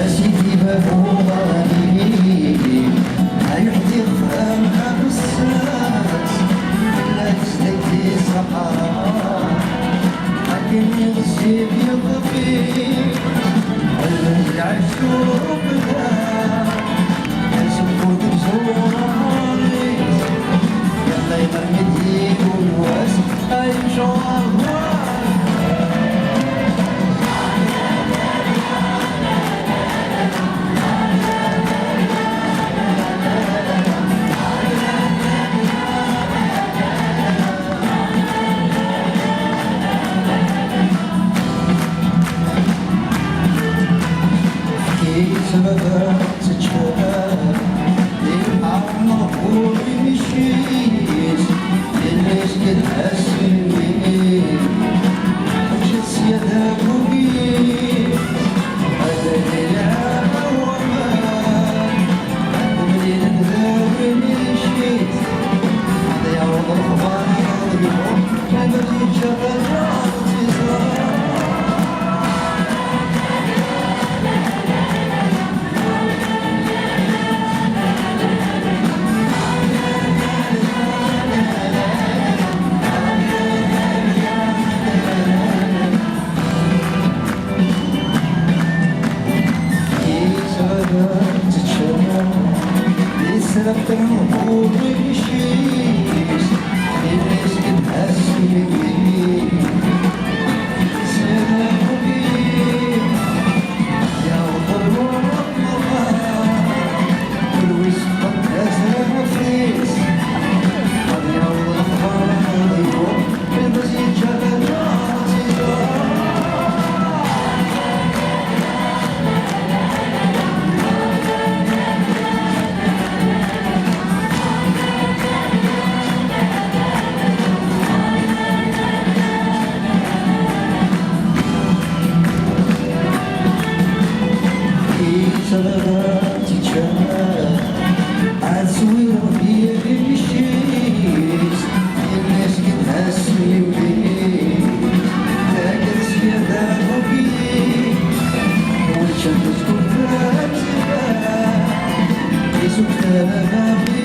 سيدي بابو غالي هيحدي خفاها بالساس لا تسلكي صحراء حكمني غسيب يضفي علم العشوق بلا يسبوك بزوري يلا يغرمد يقول واس يمشوا الله سببها تتشبه للعمر ويمشيش للناس كتحسني وجدت يدها فوقي هذا اللي عاوما ملي نبدا مشيت هذا يعوض الخبار اليوم كان بدي تشغل سلبت النهور ويمشيش الناس كتحسني سلام بيه يا وضر والوسط أزرع فيس قد يعوض الأخبار اليوم المزيد جبلات سببها تتشابه عاد سويرة فيا مشيت الناس كتحسني بيه لكن سيادة فوقي والشمس كنت راكبة يسوق تلامها